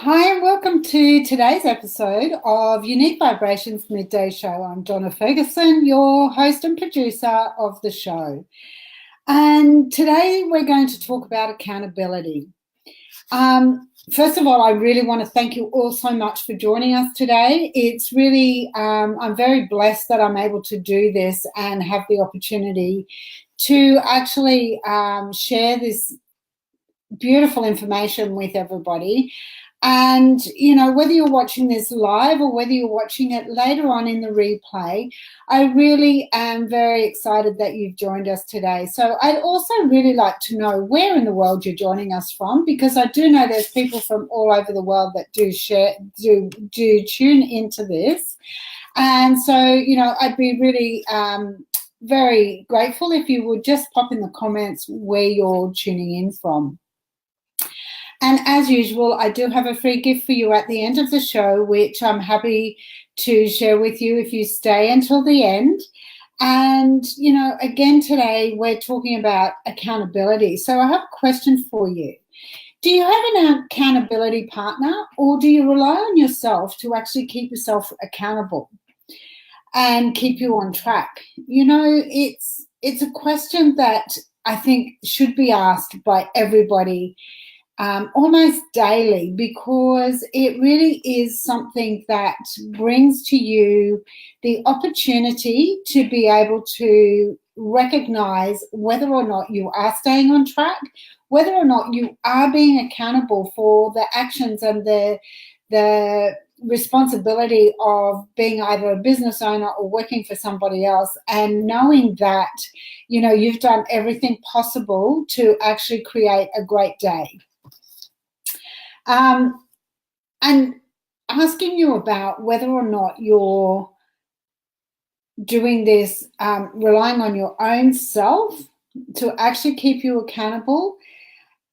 Hi, and welcome to today's episode of Unique Vibrations Midday Show. I'm Donna Ferguson, your host and producer of the show. And today we're going to talk about accountability. First of all, I really want to thank you all so much for joining us today. It's really, I'm very blessed that I'm able to do this and have the opportunity to actually share this beautiful information with everybody. And, you know, whether you're watching this live or whether you're watching it later on in the replay, I really am very excited that you've joined us today. So I'd also really like to know where in the world you're joining us from, because I do know there's people from all over the world that do tune into this. And so, you know, I'd be really very grateful if you would just pop in the comments where you're tuning in from. And as usual, I do have a free gift for you at the end of the show, which I'm happy to share with you if you stay until the end. And, you know, again, today we're talking about accountability. So I have a question for you. Do you have an accountability partner, or do you rely on yourself to actually keep yourself accountable and keep you on track? You know, it's a question that I think should be asked by everybody almost daily, because it really is something that brings to you the opportunity to be able to recognize whether or not you are staying on track, whether or not you are being accountable for the actions and the responsibility of being either a business owner or working for somebody else, and knowing that, you know, you've done everything possible to actually create a great day. And asking you about whether or not you're doing this, relying on your own self to actually keep you accountable.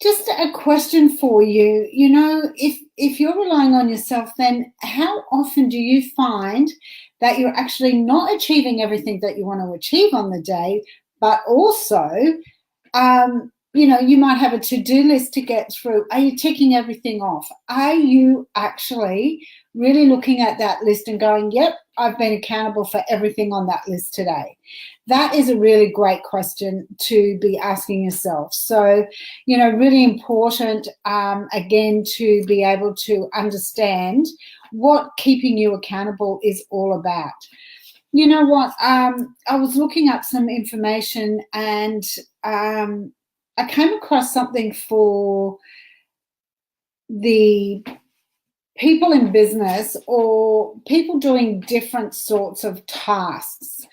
Just a question for you, you know, if you're relying on yourself, then how often do you find that you're actually not achieving everything that you want to achieve on the day, but also, you know, you might have a to-do list to get through. Are you ticking everything off? Are you actually really looking at that list and going, yep, I've been accountable for everything on that list today? That is a really great question to be asking yourself. So, you know, really important, again, to be able to understand what keeping you accountable is all about. You know what? I was looking up some information, and I came across something for the people in business or people doing different sorts of tasks.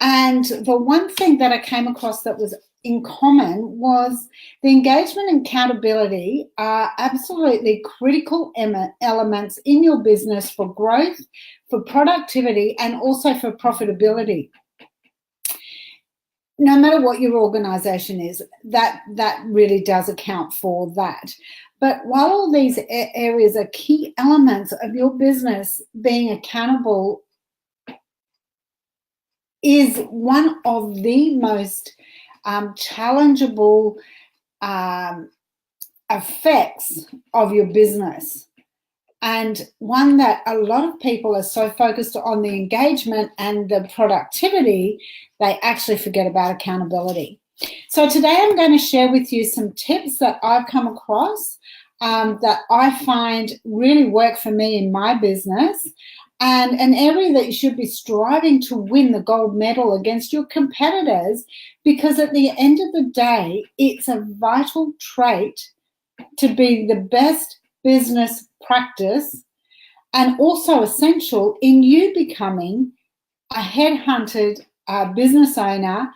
And the one thing that I came across that was in common was the engagement and accountability are absolutely critical elements in your business for growth, for productivity, and also for profitability. No matter what your organization is, that really does account for that. But while all these areas are key elements of your business, being accountable is one of the most challengeable effects of your business. And one that a lot of people are so focused on the engagement and the productivity, they actually forget about accountability. So today I'm going to share with you some tips that I've come across that I find really work for me in my business, and an area that you should be striving to win the gold medal against your competitors, because at the end of the day, it's a vital trait to be the best business practice, and also essential in you becoming a headhunted business owner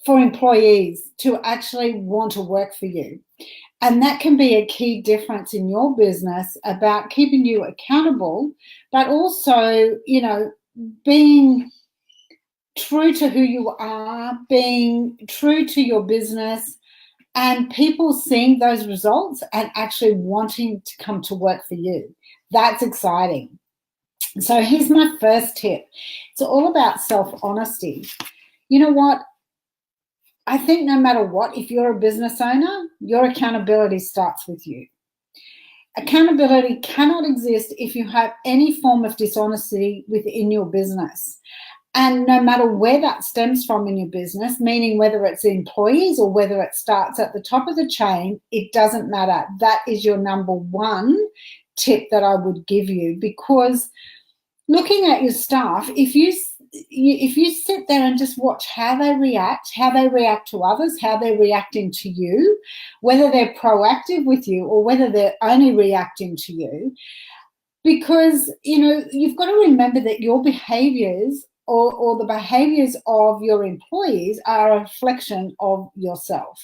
for employees to actually want to work for you. And that can be a key difference in your business about keeping you accountable, but also, you know, being true to who you are, being true to your business, and people seeing those results and actually wanting to come to work for you. That's exciting. So here's my first tip. It's all about self-honesty. You know what? I think no matter what, if you're a business owner, your accountability starts with you. accountability cannot exist if you have any form of dishonesty within your business. And no matter where that stems from in your business, meaning whether it's employees or whether it starts at the top of the chain, it doesn't matter. That is your number one tip that I would give you, because looking at your staff, if you sit there and just watch how they react to others, how they're reacting to you, whether they're proactive with you or whether they're only reacting to you, because, you've got to remember that your behaviors or the behaviors of your employees are a reflection of yourself.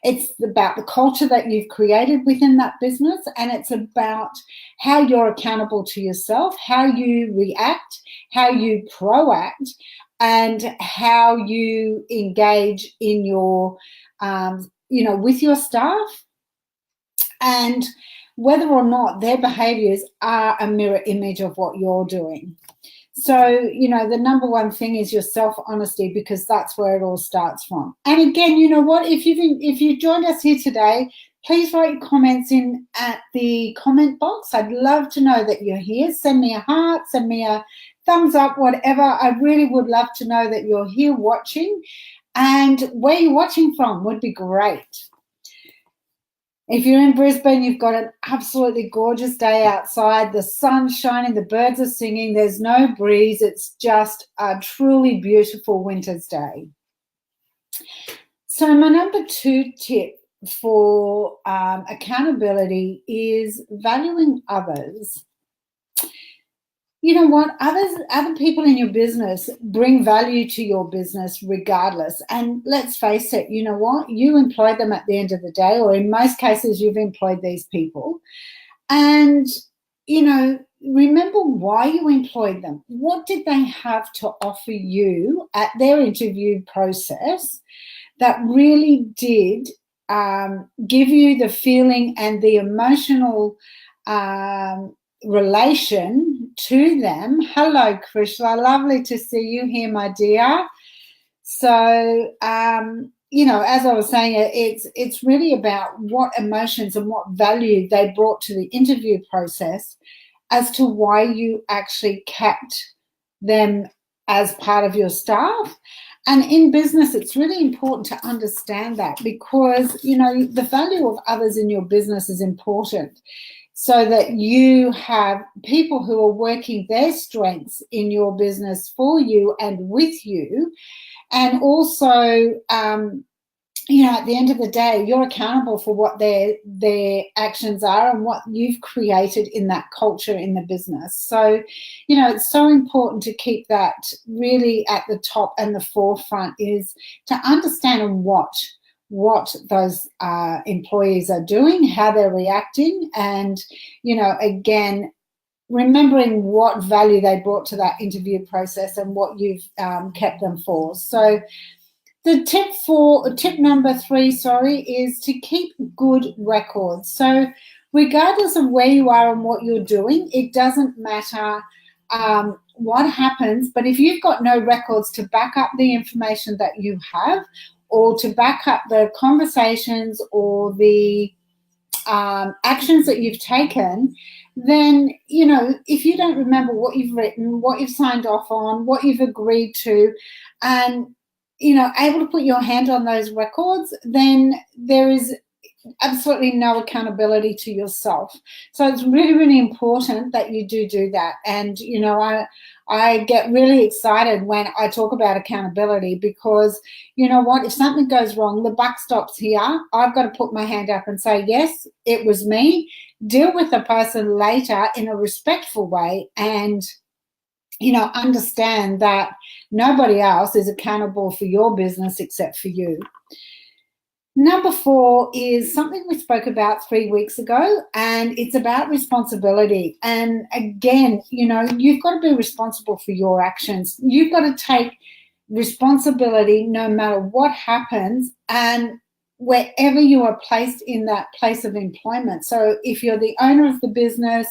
It's about the culture that you've created within that business, and it's about how you're accountable to yourself, how you react, how you proact, and how you engage in your, with your staff, and whether or not their behaviors are a mirror image of what you're doing. So, the number one thing is your self-honesty, because that's where it all starts from. And again, you know what? If you joined us here today, please write your comments in at the comment box. I'd love to know that you're here. Send me a heart, send me a thumbs up, whatever. I really would love to know that you're here watching, and where you're watching from would be great. If you're in Brisbane, you've got an absolutely gorgeous day outside. The sun's shining, the birds are singing, there's no breeze. It's just a truly beautiful winter's day. So my number two tip for accountability is valuing others. You know what? Other people in your business bring value to your business regardless. And let's face it, you know what? You employ them at the end of the day, or in most cases, you've employed these people. And, remember why you employed them. What did they have to offer you at their interview process that really did give you the feeling and the emotional relation to them? Hello, Krishna. Lovely to see you here, my dear. So, as I was saying, it's really about what emotions and what value they brought to the interview process as to why you actually kept them as part of your staff. And in business, it's really important to understand that, because, the value of others in your business is important, so that you have people who are working their strengths in your business for you and with you. And also, at the end of the day, you're accountable for what their actions are and what you've created in that culture in the business. So, it's so important to keep that really at the top and the forefront, is to understand and watch what those employees are doing, how they're reacting, and, again, remembering what value they brought to that interview process and what you've kept them for. So the tip number three, is to keep good records. So regardless of where you are and what you're doing, it doesn't matter what happens, but if you've got no records to back up the information that you have, or to back up the conversations or the actions that you've taken, then, if you don't remember what you've written, what you've signed off on, what you've agreed to, and, able to put your hand on those records, then there is absolutely no accountability to yourself. So it's really, really important that you do that. And, I get really excited when I talk about accountability, because, if something goes wrong, the buck stops here. I've got to put my hand up and say, yes, it was me. Deal with the person later in a respectful way, and, understand that nobody else is accountable for your business except for you. Number 4 is something we spoke about 3 weeks ago, and it's about responsibility. And again, you've got to be responsible for your actions. You've got to take responsibility no matter what happens, and wherever you are placed in that place of employment. So if you're the owner of the business,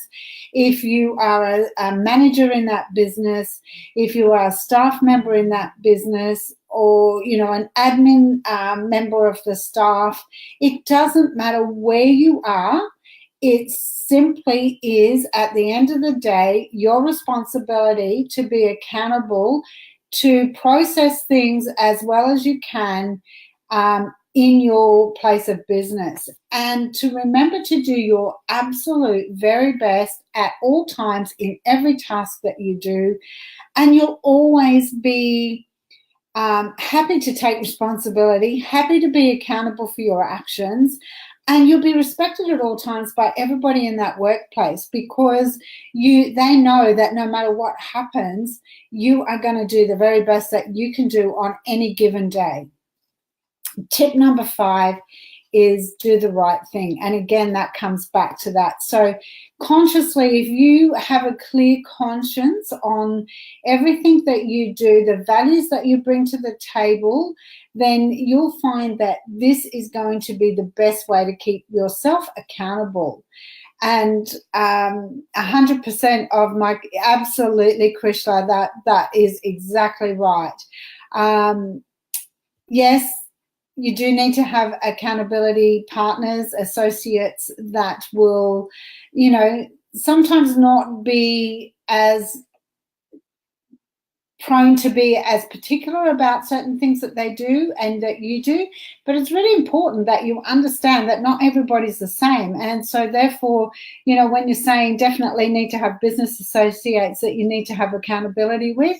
if you are a manager in that business, if you are a staff member in that business, or, an admin member of the staff, it doesn't matter where you are it simply is, at the end of the day, your responsibility to be accountable, to process things as well as you can in your place of business, and to remember to do your absolute very best at all times in every task that you do. And you'll always be happy to take responsibility, happy to be accountable for your actions, and you'll be respected at all times by everybody in that workplace, because they know that no matter what happens, you are going to do the very best that you can do on any given day. Tip number 5 is do the right thing. And again, that comes back to that. So consciously, if you have a clear conscience on everything that you do, the values that you bring to the table, then you'll find that this is going to be the best way to keep yourself accountable. And 100% of my, absolutely, Krishna, that is exactly right. Yes, you do need to have accountability partners, associates that will, sometimes not be as prone to be as particular about certain things that they do and that you do, but it's really important that you understand that not everybody's the same. And so therefore, when you're saying definitely need to have business associates that you need to have accountability with,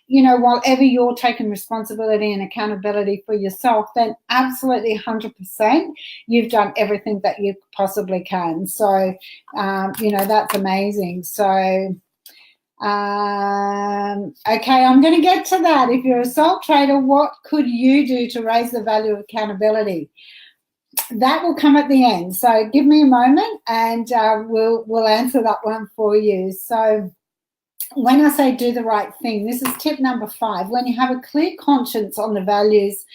while ever you're taking responsibility and accountability for yourself, then absolutely 100% you've done everything that you possibly can. So, that's amazing. So, okay, I'm going to get to that. If you're a sole trader, what could you do to raise the value of accountability? That will come at the end. So give me a moment and we'll answer that one for you. So when I say do the right thing, this is tip number 5. When you have a clear conscience on the values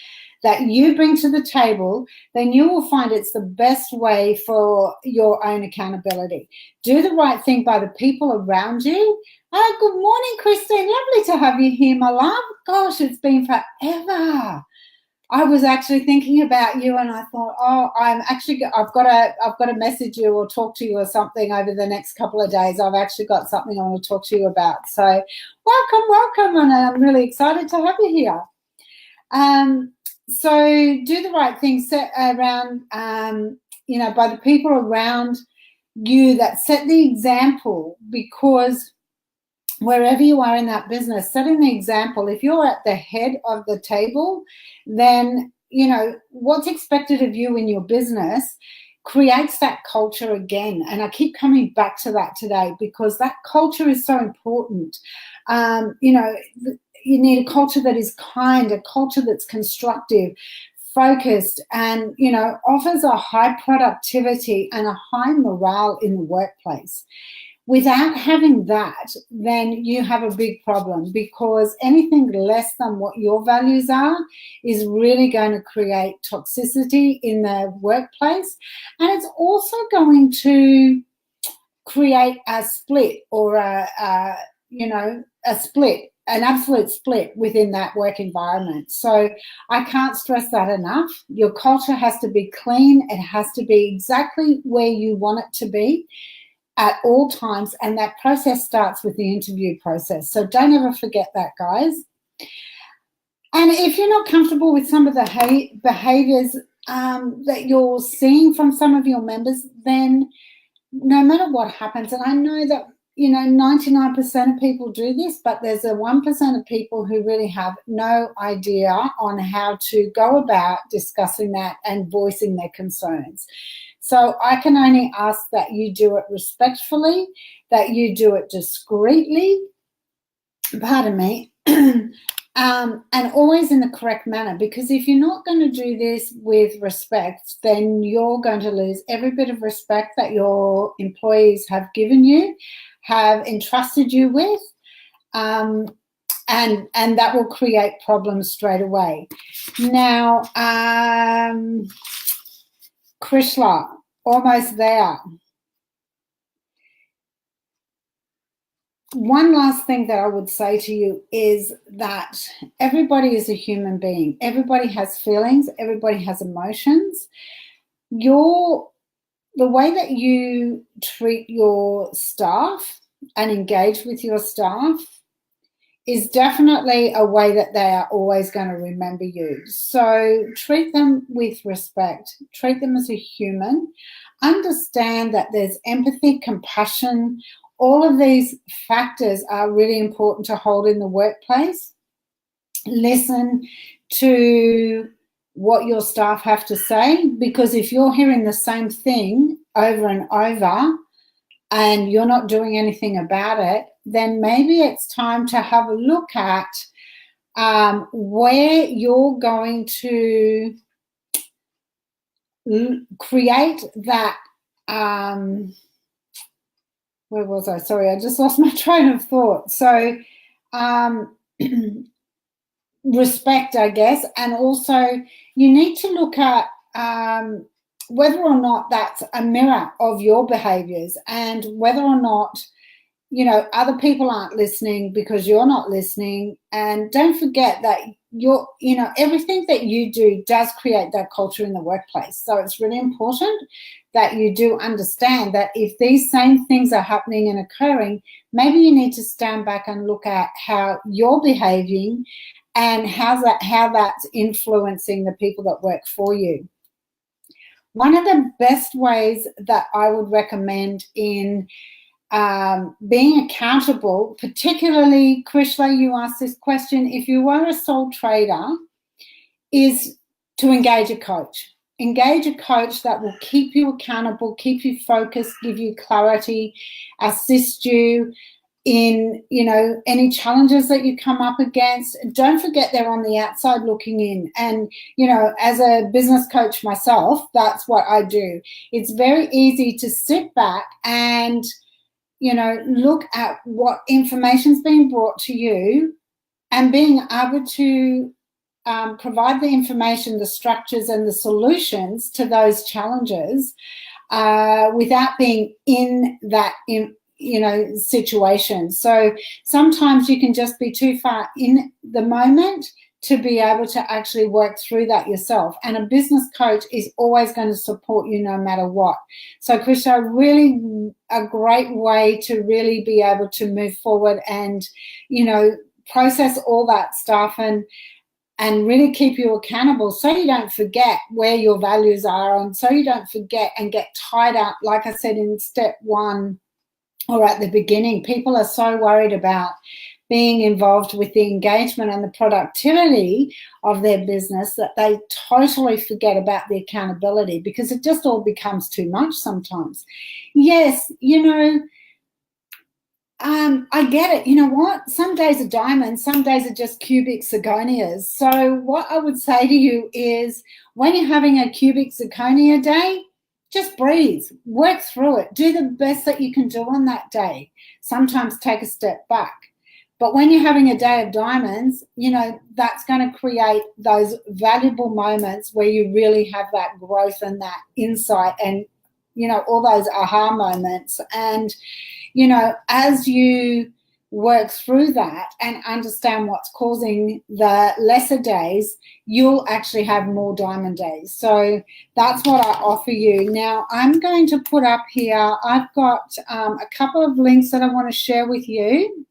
that you bring to the table, then you will find it's the best way for your own accountability. Do the right thing by the people around you. Oh, good morning, Christine. Lovely to have you here, my love. Gosh, it's been forever. I was actually thinking about you, and I thought, I've got to message you or talk to you or something over the next couple of days. I've actually got something I want to talk to you about. So welcome, and I'm really excited to have you here. So do the right thing, set around, by the people around you that set the example, because wherever you are in that business, setting the example, if you're at the head of the table, then, what's expected of you in your business creates that culture again. And I keep coming back to that today because that culture is so important. You need a culture that is kind, a culture that's constructive, focused, and, offers a high productivity and a high morale in the workplace. Without having that, then you have a big problem, because anything less than what your values are is really going to create toxicity in the workplace. And it's also going to create a split, or a split, an absolute split within that work environment. So I can't stress that enough. Your culture has to be clean. It has to be exactly where you want it to be at all times, and that process starts with the interview process. So don't ever forget that, guys. And if you're not comfortable with some of the behaviors that you're seeing from some of your members, then no matter what happens, and I know that 99% of people do this, but there's a 1% of people who really have no idea on how to go about discussing that and voicing their concerns. So I can only ask that you do it respectfully, that you do it discreetly, pardon me, and always in the correct manner, because if you're not going to do this with respect, then you're going to lose every bit of respect that your employees have given you, have entrusted you with, and that will create problems straight away. Now, Krishla, almost there. One last thing that I would say to you is that everybody is a human being. Everybody has feelings. Everybody has emotions. Your the way that you treat your staff and engage with your staff is definitely a way that they are always going to remember you. So treat them with respect, treat them as a human, understand that there's empathy, compassion. All of these factors are really important to hold in the workplace. Listen to what your staff have to say, because if you're hearing the same thing over and over and you're not doing anything about it, then maybe it's time to have a look at where you're going to create that. Where was I? Sorry, I just lost my train of thought. So respect, I guess, and also you need to look at whether or not that's a mirror of your behaviors, and whether or not, you know, other people aren't listening because you're not listening. And don't forget that everything that you do does create that culture in the workplace. So it's really important that you do understand that if these same things are happening and occurring, maybe you need to stand back and look at how you're behaving and how that's influencing the people that work for you. One of the best ways that I would recommend in being accountable, particularly, Krishla, you asked this question, if you were a sole trader, is to engage a coach. Engage a coach that will keep you accountable, keep you focused, give you clarity, assist you in, you know, any challenges that you come up against. Don't forget they're on the outside looking in. And, you know, as a business coach myself, that's what I do. It's very easy to sit back and, you know, look at what information's being brought to you and being able to provide the information, the structures and the solutions to those challenges without being in that situation. So sometimes you can just be too far in the moment to be able to actually work through that yourself. And a business coach is always going to support you no matter what. So Krisha, really a great way to really be able to move forward and, you know, process all that stuff and really keep you accountable, so you don't forget where your values are, and so you don't forget and get tied up. Like I said in step one or at the beginning, people are so worried about being involved with the engagement and the productivity of their business that they totally forget about the accountability, because it just all becomes too much sometimes. Yes, you know, I get it. You know what? Some days are diamonds, some days are just cubic zirconias. So what I would say to you is, when you're having a cubic zirconia day, just breathe, work through it, do the best that you can do on that day. Sometimes take a step back. But when you're having a day of diamonds, you know, that's going to create those valuable moments where you really have that growth and that insight and, you know, all those aha moments. And, you know, as you work through that and understand what's causing the lesser days, you'll actually have more diamond days. So that's what I offer you. Now, I'm going to put up here, I've got a couple of links that I want to share with you.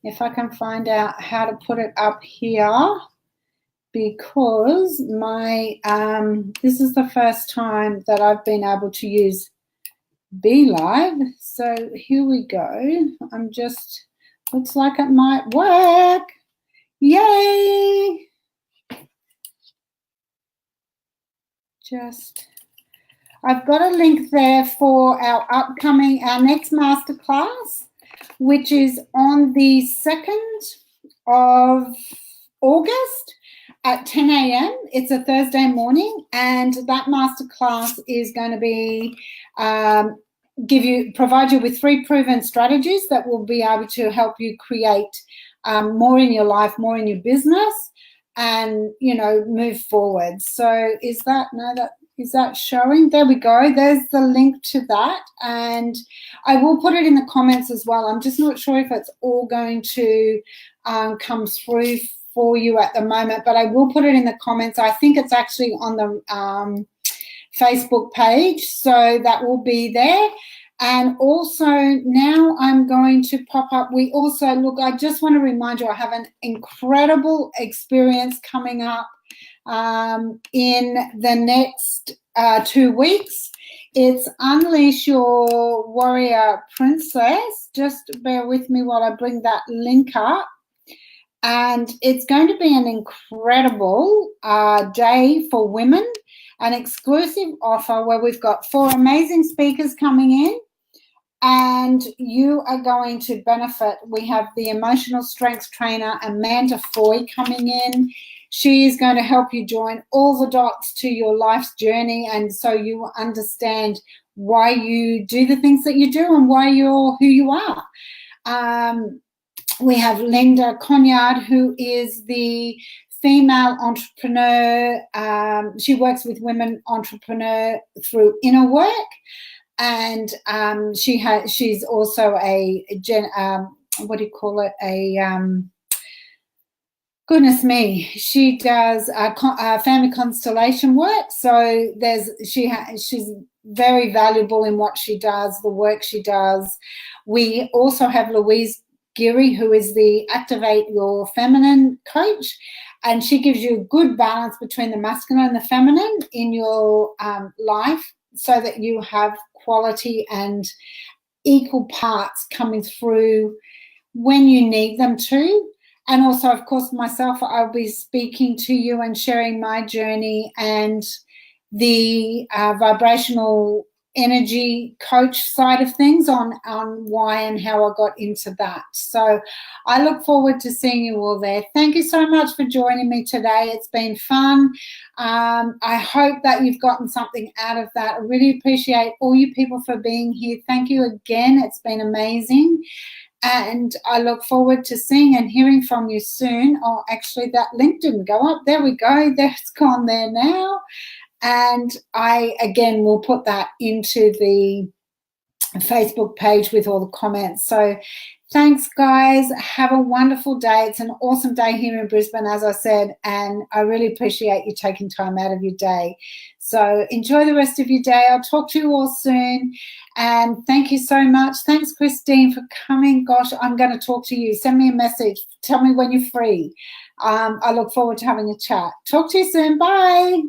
If I can find out how to put it up here, because my this is the first time that I've been able to use Be Live. So here we go. I'm just, looks like it might work. Yay! I've got a link there for our next masterclass, which is on the 2nd of August at 10 a.m. It's a Thursday morning, and that masterclass is going to be provide you with 3 proven strategies that will be able to help you create more in your life, more in your business, and, you know, move forward. So is that showing? There we go. There's the link to that, and I will put it in the comments as well. I'm just not sure if it's all going to come through for you at the moment, but I will put it in the comments. I think it's actually on the Facebook page, so that will be there. And also now I'm going to pop up. We also, look, I just want to remind you, I have an incredible experience coming up in the next 2 weeks. It's Unleash Your Warrior Princess. Just bear with me while I bring that link up. And it's going to be an incredible day for women, an exclusive offer where we've got 4 amazing speakers coming in, and you are going to benefit. We have the emotional strength trainer Amanda Foy coming in. She is going to help you join all the dots to your life's journey, and so you understand why you do the things that you do and why you're who you are. We have Linda Conyard, who is the female entrepreneur. She works with women entrepreneur through inner work, and she's also she does family constellation work. So she's very valuable in what she does, the work she does. We also have Louise Geary, who is the Activate Your Feminine coach, and she gives you a good balance between the masculine and the feminine in your life, so that you have quality and equal parts coming through when you need them to. And also, of course, myself, I'll be speaking to you and sharing my journey and the vibrational energy coach side of things on why and how I got into that. So I look forward to seeing you all there. Thank you so much for joining me today. It's been fun. I hope that you've gotten something out of that. I really appreciate all you people for being here. Thank you again. It's been amazing. And I look forward to seeing and hearing from you soon. Oh, actually, that link didn't go up. There we go. That's gone there now. And I, again, will put that into the Facebook page with all the comments. So thanks, guys. Have a wonderful day. It's an awesome day here in Brisbane, as I said, and I really appreciate you taking time out of your day. So enjoy the rest of your day. I'll talk to you all soon. And thank you so much. Thanks, Christine, for coming. Gosh, I'm going to talk to you. Send me a message. Tell me when you're free. I look forward to having a chat. Talk to you soon. Bye.